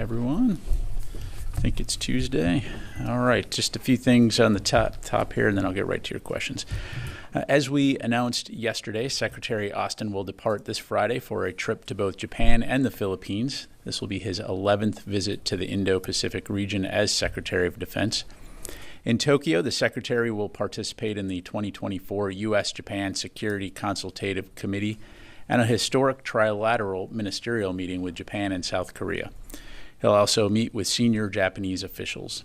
everyone. I think it's Tuesday. All right, just a few things on the top here, and then I'll get right to your questions. As we announced yesterday, Secretary Austin will depart this Friday for a trip to both Japan and the Philippines. This will be his 11th visit to the Indo-Pacific region as Secretary of Defense. In Tokyo, the Secretary will participate in the 2024 U.S.-Japan Security Consultative Committee and a historic trilateral ministerial meeting with Japan and South Korea. He'll also meet with senior Japanese officials.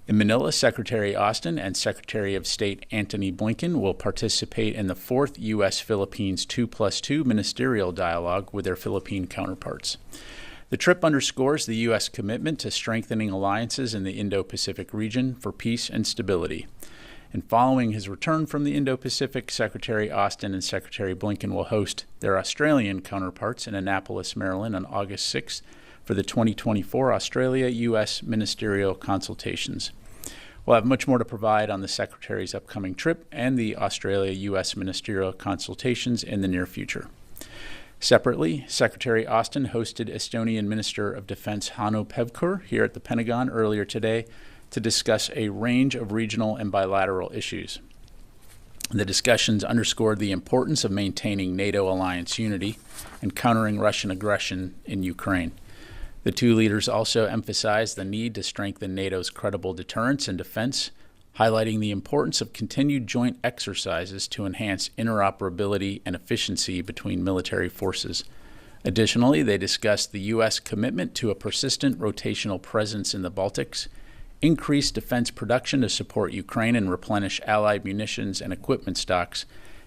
In Manila, Secretary Austin and Secretary of State Antony Blinken will participate in the 4th U.S.-Philippines 2+2 ministerial dialogue with their Philippine counterparts. The trip underscores the U.S. commitment to strengthening alliances in the Indo-Pacific region for peace and stability. And following his return from the Indo-Pacific, Secretary Austin and Secretary Blinken will host their Australian counterparts in Annapolis, Maryland on August 6th for the 2024 Australia-U.S. ministerial consultations. We'll have much more to provide on the Secretary's upcoming trip and the Australia-U.S. ministerial consultations in the near future. Separately, Secretary Austin hosted Estonian Minister of Defense Hanno Pevkur here at the Pentagon earlier today to discuss a range of regional and bilateral issues. The discussions underscored the importance of maintaining NATO alliance unity and countering Russian aggression in Ukraine. The two leaders also emphasized the need to strengthen NATO's credible deterrence and defense, highlighting the importance of continued joint exercises to enhance interoperability and efficiency between military forces. Additionally, they discussed the U.S. commitment to a persistent rotational presence in the Baltics, increased defense production to support Ukraine and replenish allied munitions and equipment stocks,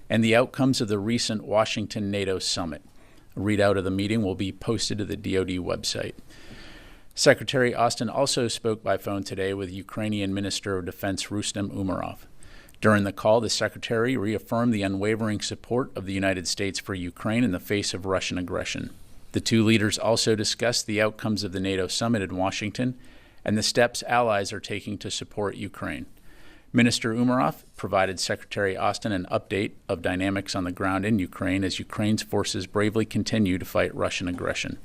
and the outcomes of the recent Washington NATO summit. A readout of the meeting will be posted to the DoD website. Secretary Austin also spoke by phone today with Ukrainian Minister of Defense Rustem Umerov. During the call, the Secretary reaffirmed the unwavering support of the United States for Ukraine in the face of Russian aggression. The two leaders also discussed the outcomes of the NATO summit in Washington and the steps allies are taking to support Ukraine. Minister Umerov provided Secretary Austin an update of dynamics on the ground in Ukraine as Ukraine's forces bravely continue to fight Russian aggression.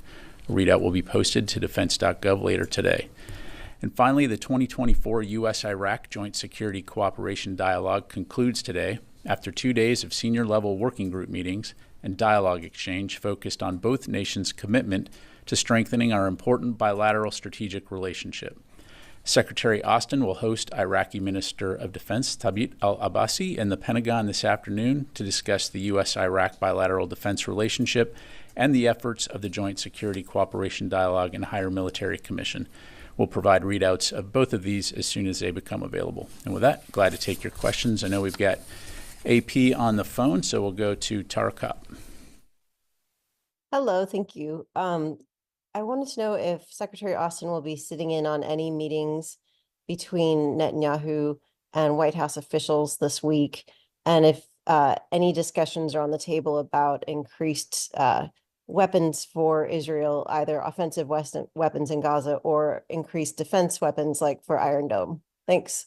A readout will be posted to defense.gov later today. And finally, the 2024 U.S.-Iraq Joint Security Cooperation Dialogue concludes today after 2 days of senior-level working group meetings and dialogue exchange focused on both nations' commitment to strengthening our important bilateral strategic relationship. Secretary Austin will host Iraqi Minister of Defense Thabit al-Abbasi in the Pentagon this afternoon to discuss the U.S.-Iraq bilateral defense relationship and the efforts of the Joint Security Cooperation Dialogue and Higher Military Commission. We'll provide readouts of both of these as soon as they become available. And with that, glad to take your questions. I know we've got AP on the phone, so we'll go to Tara Kopp. Hello, thank you. I wanted to know if Secretary Austin will be sitting in on any meetings between Netanyahu and White House officials this week, and if any discussions are on the table about increased weapons for Israel, either offensive weapons in Gaza or increased defense weapons like for Iron Dome. Thanks.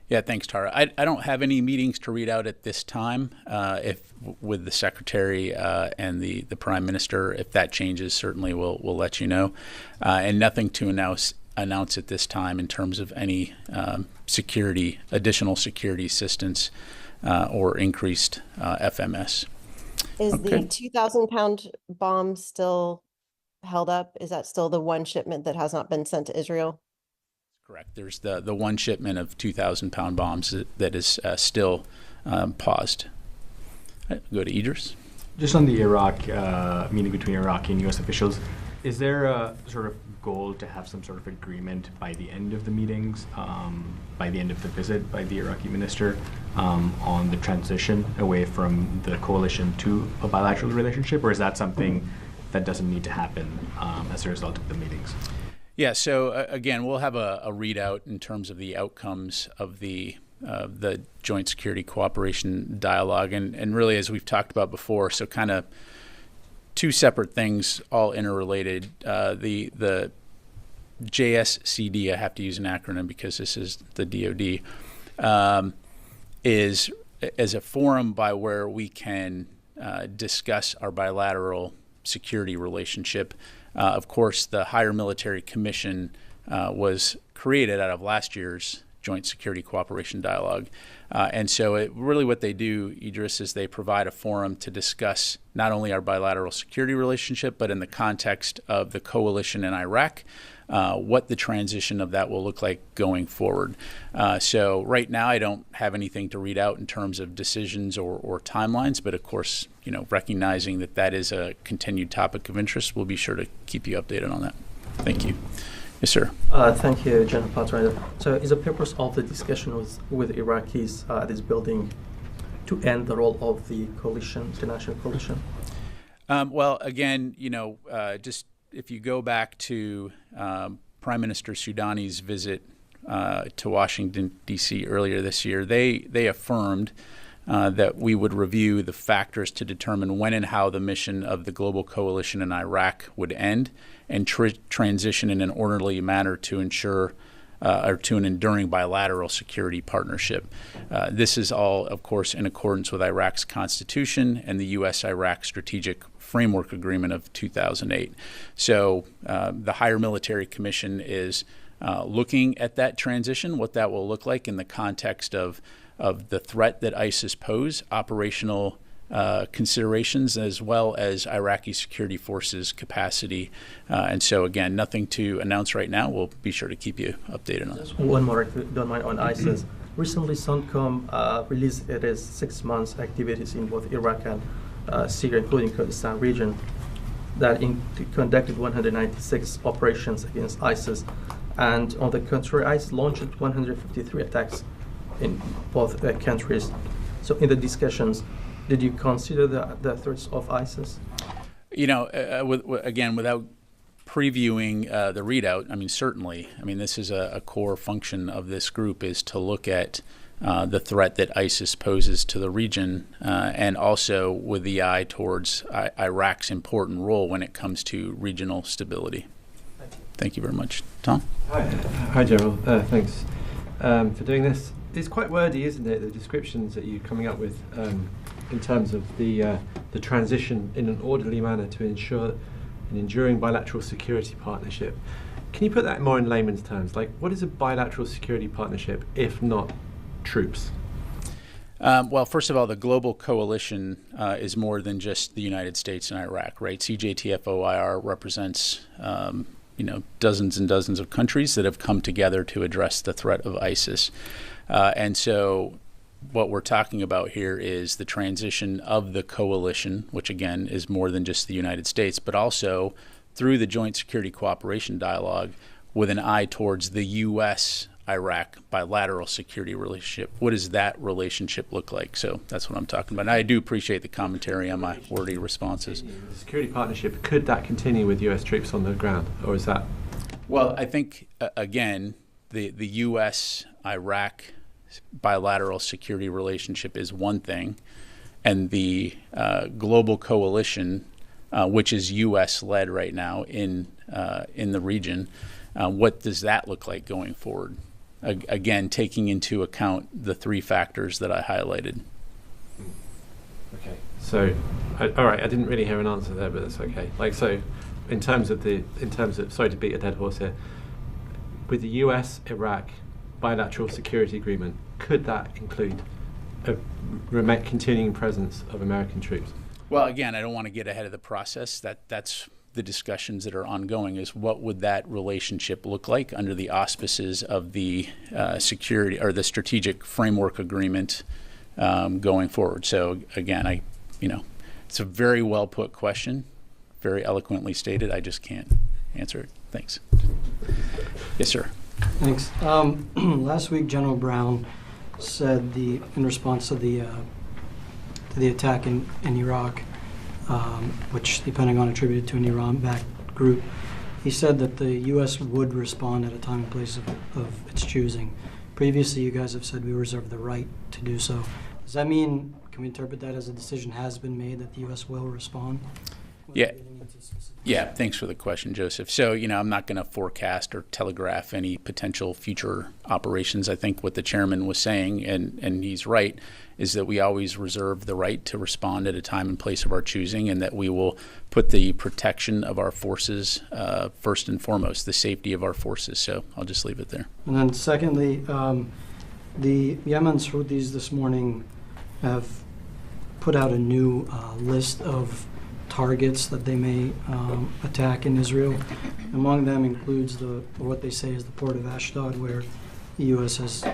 Yeah, thanks, Tara. I don't have any meetings to read out at this time. If with the Secretary and the Prime Minister, if that changes, certainly we'll let you know. And nothing to announce at this time in terms of any additional security assistance or increased FMS. Is the 2,000-pound bomb still held up? Is that still the one shipment that has not been sent to Israel? Correct. There's the one shipment of 2,000-pound bombs that is still paused. Go to Idris. Just on the Iraq meeting between Iraqi and U.S. officials, is there a sort of goal to have some sort of agreement by the end of the meetings, by the end of the visit by the Iraqi minister, on the transition away from the coalition to a bilateral relationship, or is that something that doesn't need to happen as a result of the meetings? Yeah, so again, we'll have a readout in terms of the outcomes of the Joint Security Cooperation Dialogue, and really, as we've talked about before, so kind of two separate things, all interrelated. The JSCD, I have to use an acronym because this is the DoD, is as a forum by where we can discuss our bilateral security relationship. Of course, the Higher Military Commission was created out of last year's Joint Security Cooperation Dialogue. And so really what they do, Idris, is they provide a forum to discuss not only our bilateral security relationship, but in the context of the coalition in Iraq, what the transition of that will look like going forward. So right now I don't have anything to read out in terms of decisions or timelines, but of course, recognizing that that is a continued topic of interest, we'll be sure to keep you updated on that. Thank you. Yes, sir. Thank you, General Ryder. So is the purpose of the discussion with Iraqis at this building to end the role of the coalition, international coalition? Well, again, just if you go back to Prime Minister Soudani's visit to Washington, D.C. earlier this year, they affirmed that we would review the factors to determine when and how the mission of the global coalition in Iraq would end and transition in an orderly manner to ensure or to an enduring bilateral security partnership. This is all, of course, in accordance with Iraq's constitution and the U.S.-Iraq Strategic Framework Agreement of 2008. So the Higher Military Commission is looking at that transition, what that will look like in the context of the threat that ISIS pose, operational considerations, as well as Iraqi security forces capacity. And so, again, nothing to announce right now. We'll be sure to keep you updated on this. One more, if you don't mind, on ISIS. Recently, CENTCOM released its 6 months activities in both Iraq and Syria, including Kurdistan region, that conducted 196 operations against ISIS. And on the contrary, ISIS launched 153 attacks in both countries. So in the discussions, did you consider the threats of ISIS? Again, without previewing the readout, certainly. This is a core function of this group, is to look at the threat that ISIS poses to the region, and also with the eye towards Iraq's important role when it comes to regional stability. Thank you very much. Tom? Hi, General. Thanks for doing this. It's quite wordy, isn't it, the descriptions that you're coming up with in terms of the transition in an orderly manner to ensure an enduring bilateral security partnership. Can you put that more in layman's terms? Like, what is a bilateral security partnership if not troops? Well, first of all, the global coalition is more than just the United States and Iraq, right? CJTF-OIR represents dozens and dozens of countries that have come together to address the threat of ISIS. And so what we're talking about here is the transition of the coalition, which again is more than just the United States, but also through the Joint Security Cooperation Dialogue with an eye towards the U.S.-Iraq bilateral security relationship. What does that relationship look like? So that's what I'm talking about. And I do appreciate the commentary on my wordy responses. The security partnership, could that continue with U.S. troops on the ground, or is that? Well, I think, again, the U.S.-Iraq bilateral security relationship is one thing, and the global coalition, which is U.S.-led right now in the region, what does that look like going forward? Again, taking into account the three factors that I highlighted. Okay. So, all right, I didn't really hear an answer there, but that's okay. In terms of sorry to beat a dead horse here, with the U.S.-Iraq bilateral security agreement, could that include a continuing presence of American troops? Well, again, I don't want to get ahead of the process. That's the discussions that are ongoing, is what would that relationship look like under the auspices of the security or the strategic framework agreement going forward. So again, it's a very well put question, very eloquently stated. I just can't answer it. Thanks. Yes, sir. Thanks. Last week, General Brown said in response to the attack in Iraq, which the Pentagon attributed to an Iran-backed group, he said that the U.S. would respond at a time and place of its choosing. Previously, you guys have said we reserve the right to do so. Does that mean, can we interpret that as a decision has been made that the U.S. will respond? Yeah. competency specific? Yeah, thanks for the question, Joseph. So, I'm not going to forecast or telegraph any potential future operations. I think what the chairman was saying, and he's right, is that we always reserve the right to respond at a time and place of our choosing, and that we will put the protection of our forces first and foremost, the safety of our forces. So I'll just leave it there. And then secondly, the Yemen's Houthis this morning have put out a new list of targets that they may attack in Israel. Among them includes what they say is the port of Ashdod, where the U.S. has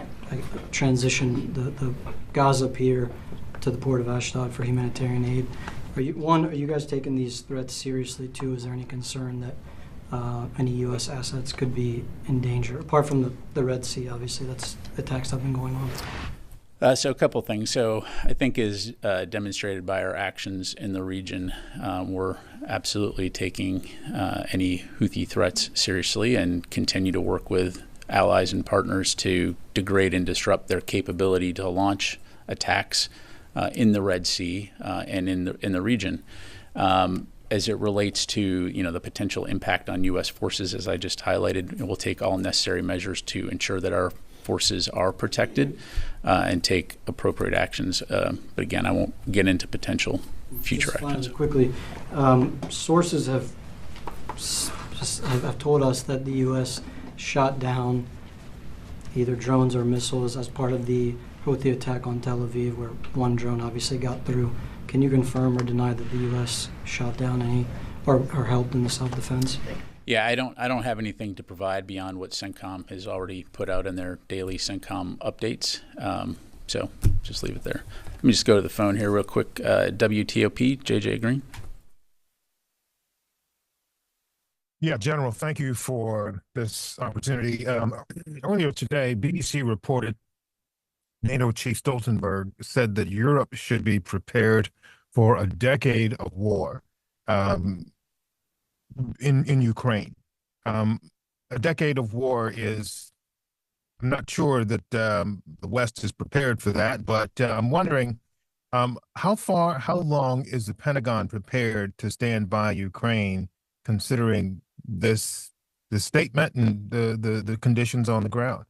transitioned the Gaza pier to the port of Ashdod for humanitarian aid. Are you guys taking these threats seriously? Two, is there any concern that any U.S. assets could be in danger, apart from the Red Sea? Obviously, that's attacks have been going on. So a couple things. So I think as demonstrated by our actions in the region, we're absolutely taking any Houthi threats seriously and continue to work with allies and partners to degrade and disrupt their capability to launch attacks in the Red Sea and in the region. As it relates to the potential impact on U.S. forces, as I just highlighted, we'll take all necessary measures to ensure that our forces are protected and take appropriate actions. But again, I won't get into potential future actions. Quickly, sources have told us that the U.S. shot down either drones or missiles as part of the Houthi attack on Tel Aviv, where one drone obviously got through. Can you confirm or deny that the U.S. shot down any or helped in the self-defense? Yeah, I don't have anything to provide beyond what CENTCOM has already put out in their daily CENTCOM updates. So just leave it there. Let me just go to the phone here real quick. WTOP, JJ Green. Yeah, General, thank you for this opportunity. Earlier today, BBC reported NATO Chief Stoltenberg said that Europe should be prepared for a decade of war in Ukraine. A decade of war is, I'm not sure that the West is prepared for that, but I'm wondering how long is the Pentagon prepared to stand by Ukraine, considering the statement and the conditions on the ground?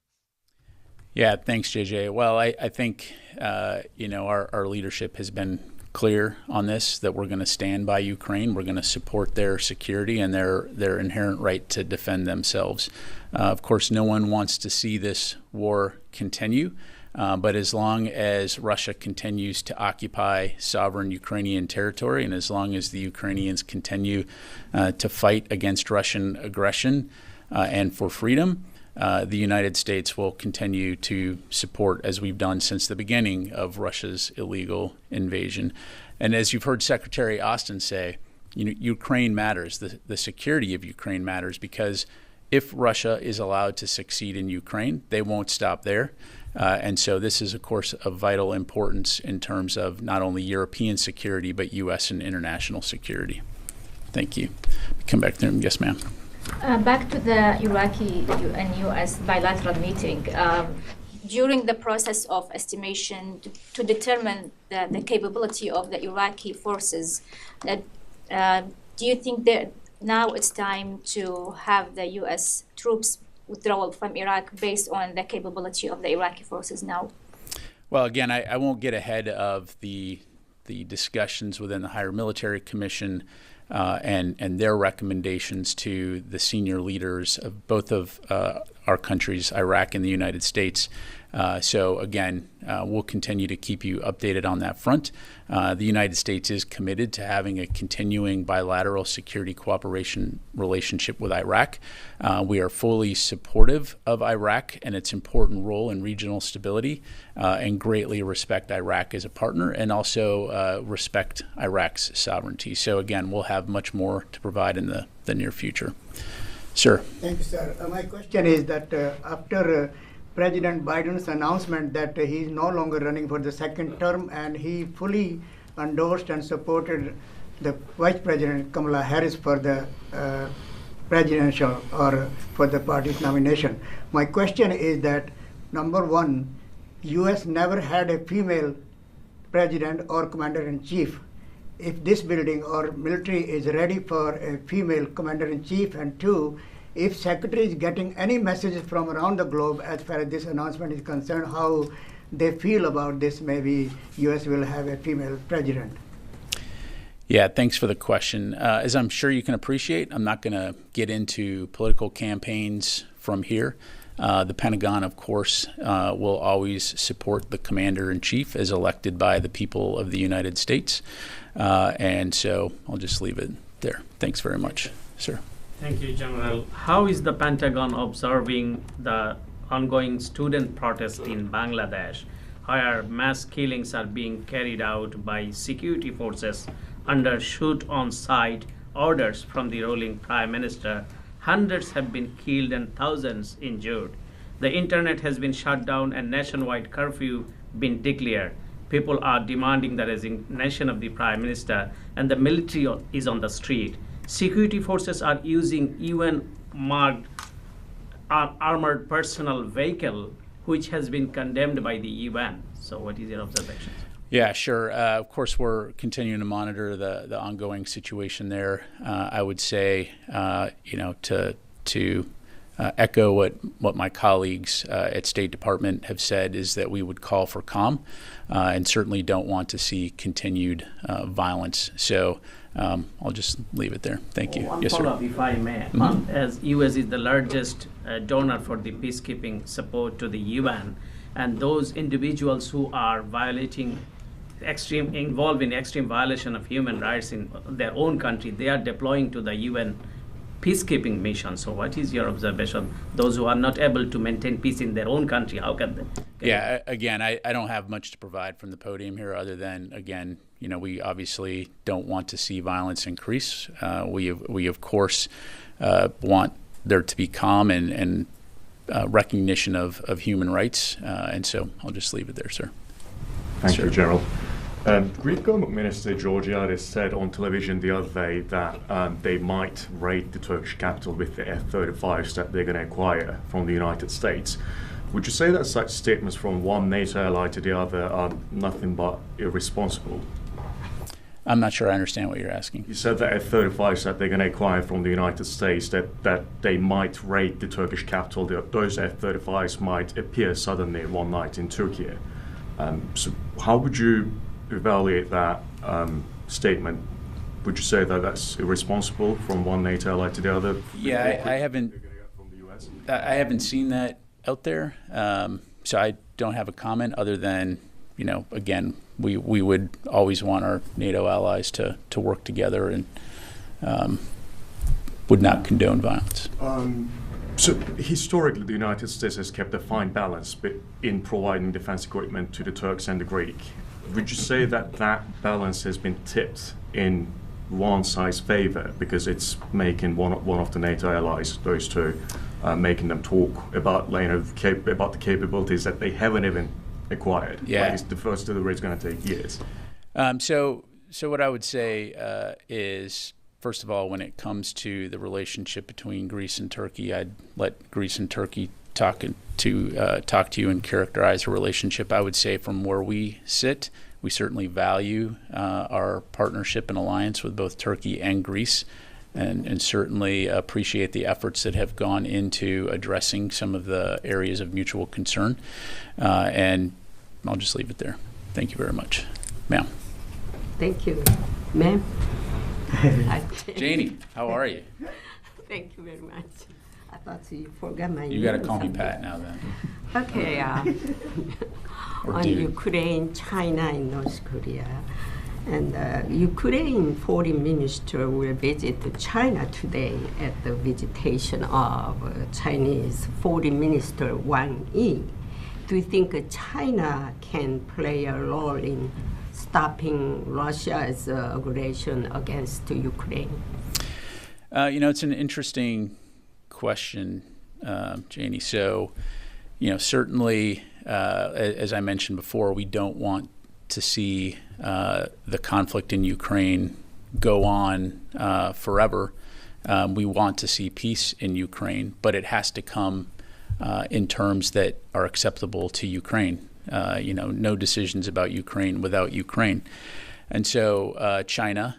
Yeah, thanks, JJ. Well, I think our leadership has been clear on this, that we're going to stand by Ukraine. We're going to support their security and their inherent right to defend themselves. Of course, no one wants to see this war continue, but as long as Russia continues to occupy sovereign Ukrainian territory, and as long as the Ukrainians continue to fight against Russian aggression and for freedom, the United States will continue to support, as we've done since the beginning of Russia's illegal invasion. And as you've heard Secretary Austin say, Ukraine matters. The security of Ukraine matters, because if Russia is allowed to succeed in Ukraine, they won't stop there. And so this is, of course, of vital importance in terms of not only European security, but U.S. and international security. Thank you. Come back there. Yes, ma'am. Back to the Iraqi and U.S. bilateral meeting. During the process of estimation to determine the capability of the Iraqi forces, do you think that now it's time to have the U.S. troops withdrawal from Iraq based on the capability of the Iraqi forces now? Well, again, I won't get ahead of the discussions within the Higher Military Commission and their recommendations to the senior leaders of both of our countries, Iraq and the United States. So again, we'll continue to keep you updated on that front. The United States is committed to having a continuing bilateral security cooperation relationship with Iraq. We are fully supportive of Iraq and its important role in regional stability, and greatly respect Iraq as a partner, and also respect Iraq's sovereignty. So again, we'll have much more to provide in the near future. Sir. Thank you, sir. My question is that after President Biden's announcement that he is no longer running for the second term, and he fully endorsed and supported the Vice President Kamala Harris for the presidential or for the party's nomination. My question is that, number one, U.S. never had a female president or commander-in-chief, if this building or military is ready for a female commander-in-chief, and two, if Secretary is getting any messages from around the globe as far as this announcement is concerned, how they feel about this, maybe U.S. will have a female president. Yeah, thanks for the question. As I'm sure you can appreciate, I'm not going to get into political campaigns from here. The Pentagon, of course, will always support the commander-in-chief as elected by the people of the United States. And so I'll just leave it there. Thanks very much, sir. Thank you, General. How is the Pentagon observing the ongoing student protest in Bangladesh, where mass killings are being carried out by security forces under shoot-on-sight orders from the ruling Prime Minister? Hundreds have been killed and thousands injured. The internet has been shut down and nationwide curfew been declared. People are demanding the resignation of the Prime Minister, and the military is on the street. Security forces are using UN-marked armored personnel vehicle, which has been condemned by the UN. So what is your observations? Yeah, sure. Of course, we're continuing to monitor the ongoing situation there. I would say, to echo what my colleagues at State Department have said, is that we would call for calm and certainly don't want to see continued violence. So I'll just leave it there. Thank you. One Yes, sir. follow-up, if I may. As U.S. is the largest donor for the peacekeeping support to the UN, and those individuals who are involved in extreme violation of human rights in their own country, they are deploying to the UN peacekeeping mission. So what is your observation? Those who are not able to maintain peace in their own country, how can they? Yeah, again, I don't have much to provide from the podium here other than, again, we obviously don't want to see violence increase. We of course, want there to be calm and recognition of human rights. And so I'll just leave it there, sir. Thank you, General. Greek government minister Georgiadis said on television the other day that they might raid the Turkish capital with the F-35s that they're going to acquire from the United States. Would you say that such statements from one NATO ally to the other are nothing but irresponsible? I'm not sure I understand what you're asking. You said that F-35s that they're going to acquire from the United States, that they might raid the Turkish capital. Those F-35s might appear suddenly one night in Turkey. So how would you evaluate that statement? Would you say that that's irresponsible from one NATO ally to the other? Yeah, I haven't. From the US? I haven't seen that out there, so I don't have a comment other than, again, we would always want our NATO allies to work together and would not condone violence. So historically, the United States has kept a fine balance in providing defense equipment to the Turks and the Greek. Would you say that that balance has been tipped in one side's favor because it's making one of the NATO allies, those two, making them talk about about the capabilities that they haven't even acquired? Yeah. Like the first delivery is going to take years. So what I would say is, first of all, when it comes to the relationship between Greece and Turkey, I'd let Greece and Turkey talk to you and characterize a relationship. I would say from where we sit, we certainly value our partnership and alliance with both Turkey and Greece, and certainly appreciate the efforts that have gone into addressing some of the areas of mutual concern. And I'll just leave it there. Thank you very much. Ma'am. Thank you. Ma'am? Janie, how are you? Thank you very much. I thought you forgot my name. You got to call me Pat now then. Okay. On dude. Ukraine, China, and North Korea. And Ukraine foreign minister will visit China today at the visitation of Chinese foreign minister Wang Yi. Do you think China can play a role in stopping Russia's aggression against Ukraine? It's an interesting question, Janie. So, certainly, as I mentioned before, we don't want to see the conflict in Ukraine go on forever. We want to see peace in Ukraine, but it has to come in terms that are acceptable to Ukraine. No decisions about Ukraine without Ukraine. And so China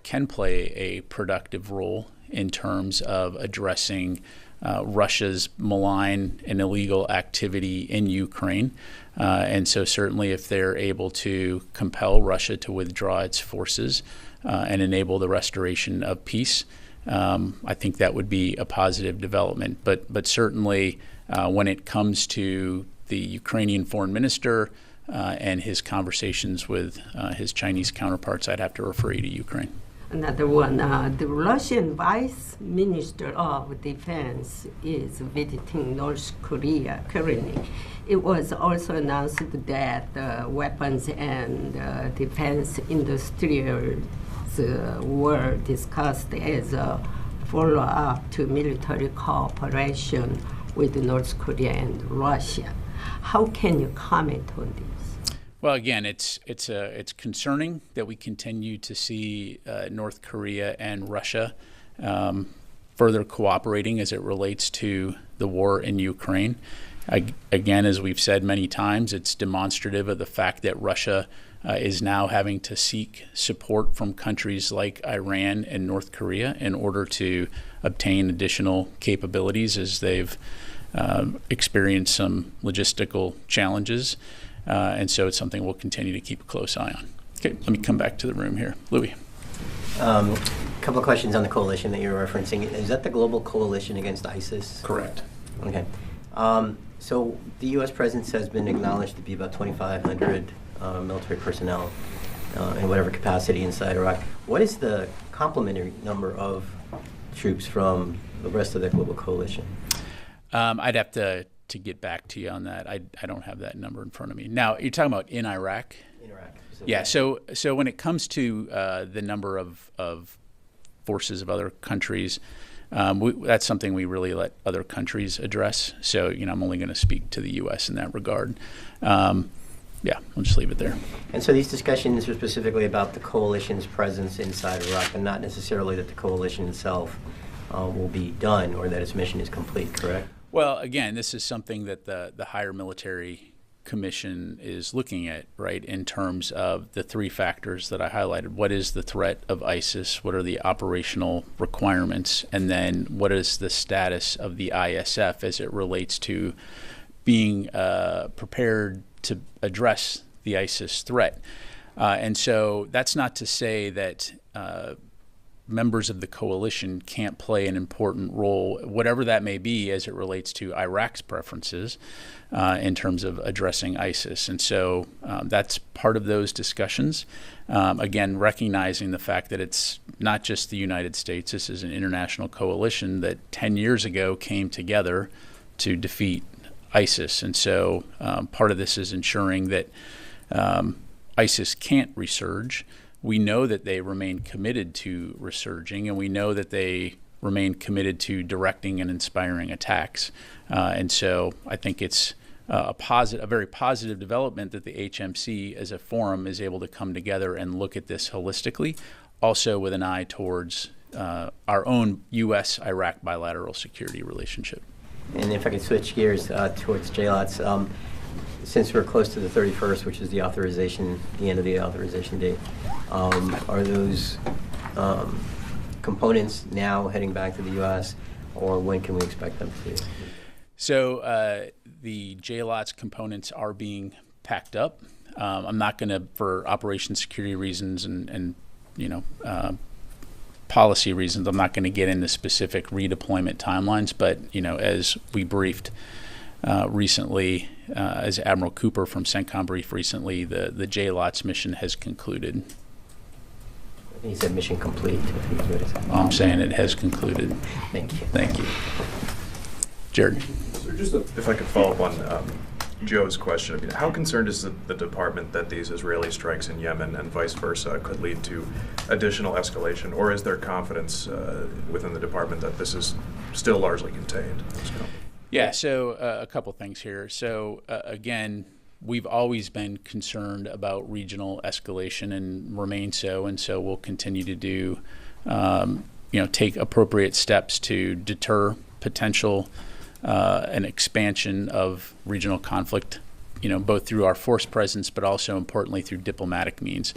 can play a productive role in terms of addressing Russia's malign and illegal activity in Ukraine. And so certainly if they're able to compel Russia to withdraw its forces and enable the restoration of peace, I think that would be a positive development. But certainly when it comes to the Ukrainian foreign minister and his conversations with his Chinese counterparts, I'd have to refer you to Ukraine. Another one, the Russian Vice Minister of Defense is visiting North Korea currently. It was also announced that weapons and defense industries were discussed as a follow-up to military cooperation with North Korea and Russia. How can you comment on this? Well, again, it's concerning that we continue to see North Korea and Russia further cooperating as it relates to the war in Ukraine. Again, as we've said many times, it's demonstrative of the fact that Russia is now having to seek support from countries like Iran and North Korea in order to obtain additional capabilities as they've experienced some logistical challenges. And so it's something we'll continue to keep a close eye on. Okay, let me come back to the room here. Louis. A couple of questions on the coalition that you're referencing. Is that the global coalition against ISIS? Correct. Okay. So the U.S. presence has been acknowledged to be about 2,500 military personnel in whatever capacity inside Iraq. What is the complementary number of troops from the rest of the global coalition? I'd have to get back to you on that. I don't have that number in front of me. Now, you're talking about in Iraq? In Iraq. Yeah, so when it comes to the number of forces of other countries, that's something we really let other countries address. So, I'm only going to speak to the U.S. in that regard. Yeah, I'll just leave it there. And so these discussions are specifically about the coalition's presence inside Iraq and not necessarily that the coalition itself will be done or that its mission is complete, correct? Well, again, this is something that the higher military commission is looking at, right, in terms of the three factors that I highlighted. What is the threat of ISIS? What are the operational requirements? And then what is the status of the ISF as it relates to being prepared to address the ISIS threat? And so that's not to say that members of the coalition can't play an important role, whatever that may be, as it relates to Iraq's preferences in terms of addressing ISIS. And so that's part of those discussions. Again, recognizing the fact that it's not just the United States. This is an international coalition that 10 years ago came together to defeat ISIS. And so part of this is ensuring that ISIS can't resurge. We know that they remain committed to resurging, and we know that they remain committed to directing and inspiring attacks. And so I think it's a very positive development that the HMC as a forum is able to come together and look at this holistically, also with an eye towards our own U.S.-Iraq bilateral security relationship. And if I could switch gears towards JLOTS, since we're close to the 31st, which is the end of the authorization date, are those components now heading back to the U.S., or when can we expect them to? So the JLOTS components are being packed up. I'm not going to, for operation security reasons and policy reasons, I'm not going to get into specific redeployment timelines. But as we briefed recently, as Admiral Cooper from CENTCOM briefed recently, the JLOTS mission has concluded. He said mission complete. I'm saying it has concluded. Thank you. Thank you. Jared. So just if I could follow up on Joe's question, how concerned is the department that these Israeli strikes in Yemen and vice versa could lead to additional escalation, or is there confidence within the department that this is still largely contained? Yeah, so a couple things here. So again, we've always been concerned about regional escalation and remain so, and so we'll continue to do, take appropriate steps to deter potential an expansion of regional conflict, both through our force presence, but also importantly through diplomatic means.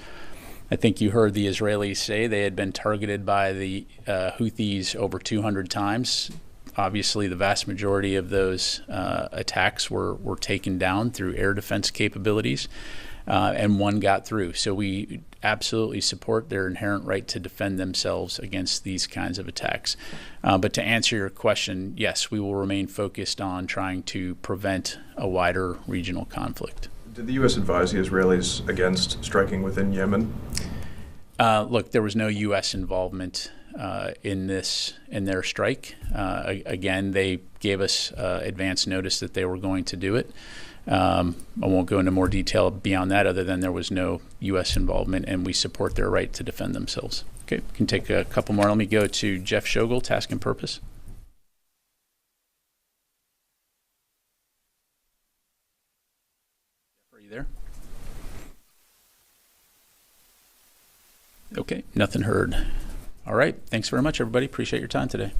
I think you heard the Israelis say they had been targeted by the Houthis over 200 times. Obviously, the vast majority of those attacks were taken down through air defense capabilities, and one got through. So we absolutely support their inherent right to defend themselves against these kinds of attacks. But to answer your question, yes, we will remain focused on trying to prevent a wider regional conflict. Did the U.S. advise the Israelis against striking within Yemen? Look, there was no U.S. involvement in their strike. Again, they gave us advance notice that they were going to do it. I won't go into more detail beyond that, other than there was no U.S. involvement, and we support their right to defend themselves. Okay, we can take a couple more. Let me go to Jeff Shogel, Task and Purpose. Are you there? Okay, nothing heard. All right, thanks very much, everybody. Appreciate your time today.